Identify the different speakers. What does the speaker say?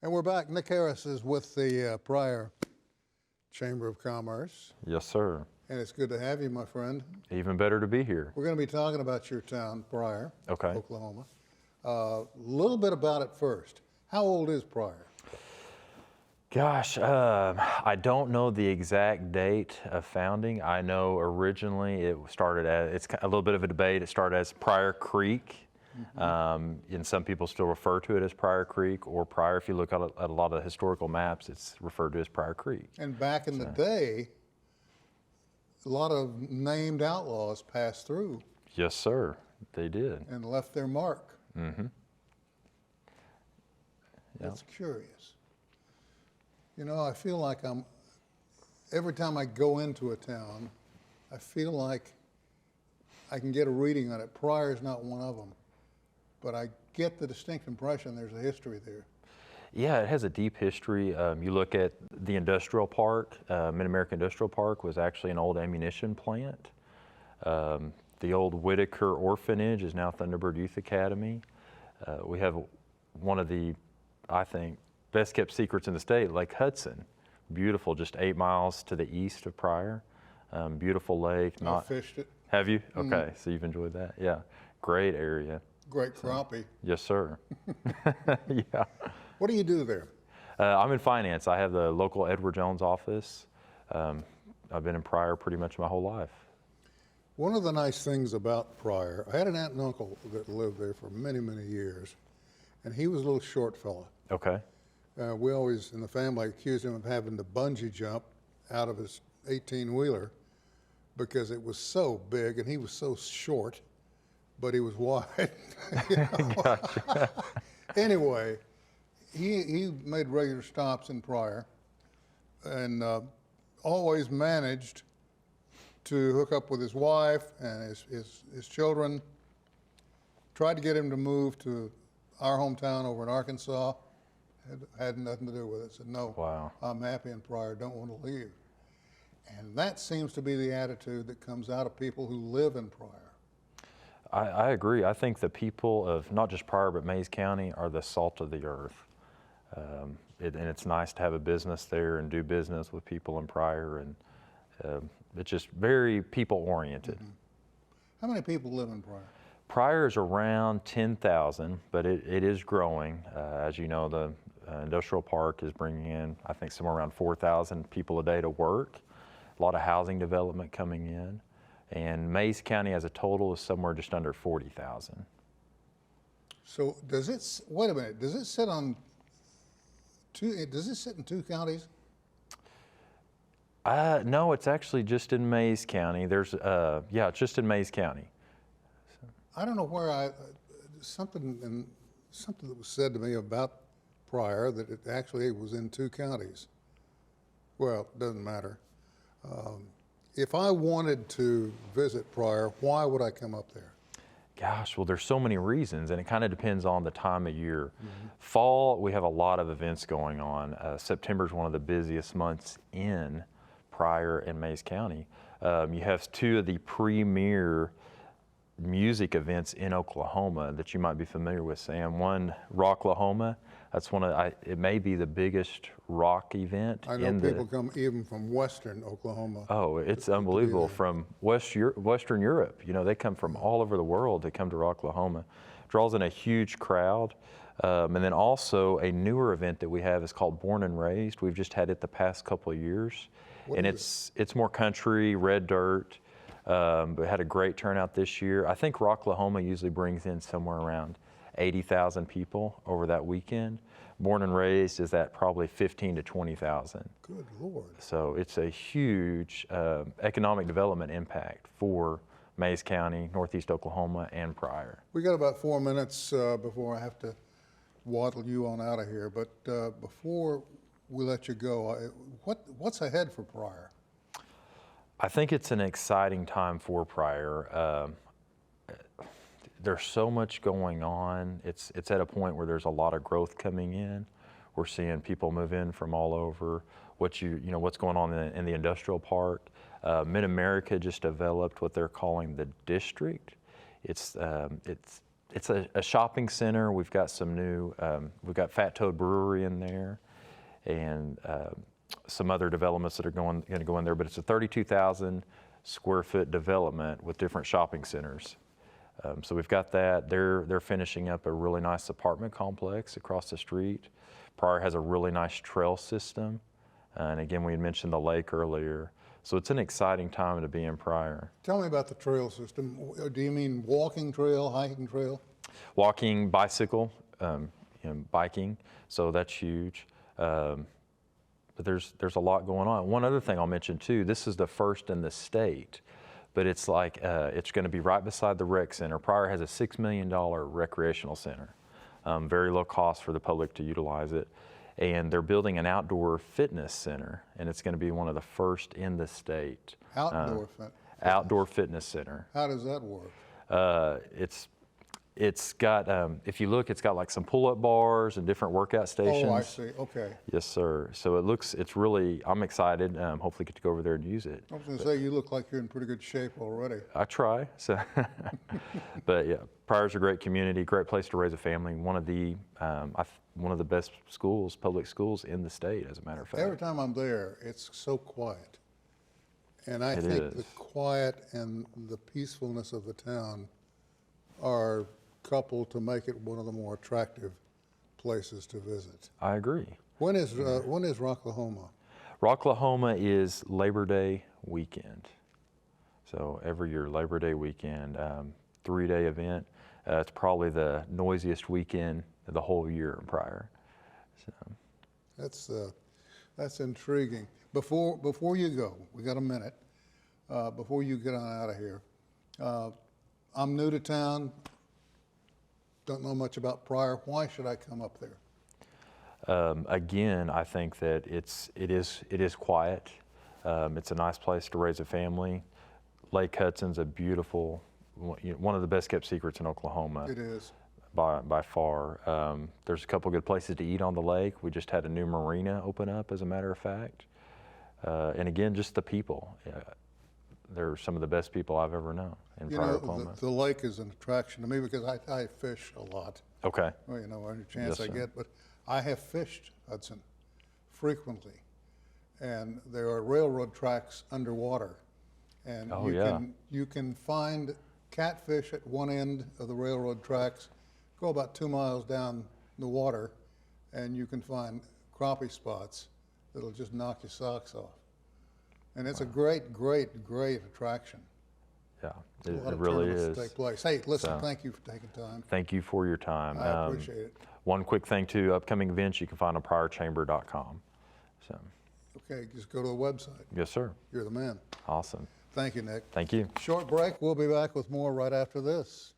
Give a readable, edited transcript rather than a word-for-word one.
Speaker 1: And we're back. Nick Harris is with the Pryor Chamber of Commerce.
Speaker 2: Yes, sir.
Speaker 1: And it's good to have you, my friend.
Speaker 2: Even better to be here.
Speaker 1: We're going to be talking about your town, Pryor,
Speaker 2: Okay.
Speaker 1: Oklahoma. A little bit about it first. How old is Pryor?
Speaker 2: Gosh, I don't know the exact date of founding. I know originally it started as, it's a little bit of a debate. It started as Pryor Creek. And some people still refer to it as Pryor Creek or Pryor. If you look at a lot of the historical maps, it's referred to as Pryor Creek.
Speaker 1: And back in the day, a lot of named outlaws passed through.
Speaker 2: Yes, sir, they did.
Speaker 1: And left their mark.
Speaker 2: Mm-hmm.
Speaker 1: That's curious. You know, I feel like every time I go into a town, I feel like I can get a reading on it. Pryor's not one of them. But I get the distinct impression there's a history there. Yeah,
Speaker 2: it has a deep history. You look at the industrial park, Mid-America Industrial Park was actually an old ammunition plant. The old Whitaker Orphanage is now Thunderbird Youth Academy. We have one of the, I think, best kept secrets in the state, Lake Hudson. Beautiful, just 8 miles to the east of Pryor. Beautiful lake.
Speaker 1: I fished it.
Speaker 2: Have you? Okay, so you've enjoyed that. Yeah, great area.
Speaker 1: Great crappie.
Speaker 2: Yes, sir. Yeah.
Speaker 1: What do you do there?
Speaker 2: I'm in finance. I have the local Edward Jones office. I've been in Pryor pretty much my whole life.
Speaker 1: One of the nice things about Pryor, I had an aunt and uncle that lived there for many, many years, and he was a little short fella.
Speaker 2: Okay.
Speaker 1: We always, in the family, accused him of having to bungee jump out of his 18-wheeler because it was so big and he was so short, but he was wide.
Speaker 2: Gotcha.
Speaker 1: Anyway, he made regular stops in Pryor and always managed to hook up with his wife and his children. Tried to get him to move to our hometown over in Arkansas. Had nothing to do with it. Said, no,
Speaker 2: wow.
Speaker 1: I'm happy in Pryor, don't want to leave. And that seems to be the attitude that comes out of people who live in Pryor.
Speaker 2: I agree. I think the people of not just Pryor but Mays County are the salt of the earth. And it's nice to have a business there and do business with people in Pryor, and it's just very people oriented.
Speaker 1: Mm-hmm. How many people live in Pryor?
Speaker 2: Pryor is around 10,000, but it is growing. As you know, the industrial park is bringing in, I think, somewhere around 4,000 people a day to work. A lot of housing development coming in. And Mays County as a total is somewhere just under 40,000.
Speaker 1: So does it, wait a minute, does it sit on does it sit in 2 counties?
Speaker 2: No, it's actually just in Mays County. There's, yeah, it's just in Mays County. So.
Speaker 1: I don't know where something that was said to me about Pryor that it actually was in 2 counties. Well, it doesn't matter. If I wanted to visit Pryor, why would I come up there?
Speaker 2: Gosh, well, there's so many reasons, and it kind of depends on the time of year.
Speaker 1: Mm-hmm.
Speaker 2: Fall, we have a lot of events going on. September is one of the busiest months in Pryor and Mays County. You have 2 of the premier music events in Oklahoma that you might be familiar with, Sam. One, Rocklahoma. That's it may be the biggest rock event.
Speaker 1: I know people come even from Western Oklahoma.
Speaker 2: Oh, it's unbelievable. From Western Europe. You know, they come from all over the world to come to Rocklahoma. Draws in a huge crowd. And then also a newer event that we have is called Born and Raised. We've just had it the past couple of years. And it's more country, red dirt. But had a great turnout this year. I think Rocklahoma usually brings in somewhere around 80,000 people over that weekend. Born and Raised is at probably 15 to 20,000.
Speaker 1: Good Lord.
Speaker 2: So it's a huge economic development impact for Mays County, Northeast Oklahoma, and Pryor.
Speaker 1: We got about 4 minutes before I have to waddle you on out of here. But before we let you go, what's ahead for Pryor?
Speaker 2: I think it's an exciting time for Pryor. There's so much going on. It's at a point where there's a lot of growth coming in. We're seeing people move in from all over. What's going on in the industrial park. Mid-America just developed what they're calling the district. It's it's a shopping center. We've got some new, we've got Fat Toad Brewery in there, and some other developments that are going to go in there. But it's a 32,000 square foot development with different shopping centers. So we've got that. They're finishing up a really nice apartment complex across the street. Pryor has a really nice trail system, and again, we had mentioned the lake earlier. So it's an exciting time to be in Pryor.
Speaker 1: Tell me about the trail system. Do you mean walking trail, hiking trail?
Speaker 2: Walking, bicycle, biking, so that's huge. But there's a lot going on. One other thing I'll mention too, this is the first in the state, but it's like, it's gonna be right beside the rec center. Pryor has a $6 million recreational center. Very low cost for the public to utilize it. And they're building an outdoor fitness center, and it's gonna be one of the first in the state. Outdoor fitness center.
Speaker 1: How does that work?
Speaker 2: It's got, if you look, it's got like some pull-up bars and different workout stations.
Speaker 1: Oh, I see, okay.
Speaker 2: Yes, sir. So it's really, I'm excited. Hopefully get to go over there and use it.
Speaker 1: I was gonna say, you look like you're in pretty good shape already.
Speaker 2: I try, so. But yeah, Pryor's a great community, great place to raise a family. One of the best schools, public schools in the state, as a matter of fact.
Speaker 1: Every time I'm there, it's so quiet. And I think the quiet and the peacefulness of the town are coupled to make it one of the more attractive places to visit.
Speaker 2: I agree.
Speaker 1: When is Rocklahoma?
Speaker 2: Rocklahoma is Labor Day weekend. So every year, Labor Day weekend, 3-day event. It's probably the noisiest weekend of the whole year in Pryor. So.
Speaker 1: That's intriguing. Before you go, we got a minute. Before you get on out of here, I'm new to town. Don't know much about Pryor. Why should I come up there?
Speaker 2: Again, I think that it is quiet. It's a nice place to raise a family. Lake Hudson's a beautiful, one of the best kept secrets in Oklahoma.
Speaker 1: It is.
Speaker 2: By far. There's a couple good places to eat on the lake. We just had a new marina open up, as a matter of fact. And again, just the people. They're some of the best people I've ever known in Pryor, Oklahoma.
Speaker 1: The lake is an attraction to me because I fish a lot.
Speaker 2: Okay.
Speaker 1: Well, every chance
Speaker 2: Yes,
Speaker 1: I
Speaker 2: sir.
Speaker 1: get, but I have fished Hudson frequently, and there are railroad tracks underwater, and you can find catfish at one end of the railroad tracks. Go about 2 miles down the water, and you can find crappie spots that'll just knock your socks off. And it's a great, great, great attraction.
Speaker 2: Yeah,
Speaker 1: A lot
Speaker 2: it
Speaker 1: of
Speaker 2: really
Speaker 1: tournaments
Speaker 2: is.
Speaker 1: take place. Hey, listen,
Speaker 2: So,
Speaker 1: thank you for taking time.
Speaker 2: Thank you for your time.
Speaker 1: I appreciate it.
Speaker 2: One quick thing too, upcoming events you can find on PryorChamber.com. So,
Speaker 1: Okay, just go to the website.
Speaker 2: yes, sir.
Speaker 1: You're the man.
Speaker 2: Awesome.
Speaker 1: Thank you, Nick.
Speaker 2: Thank you.
Speaker 1: Short break. We'll be back with more right after this.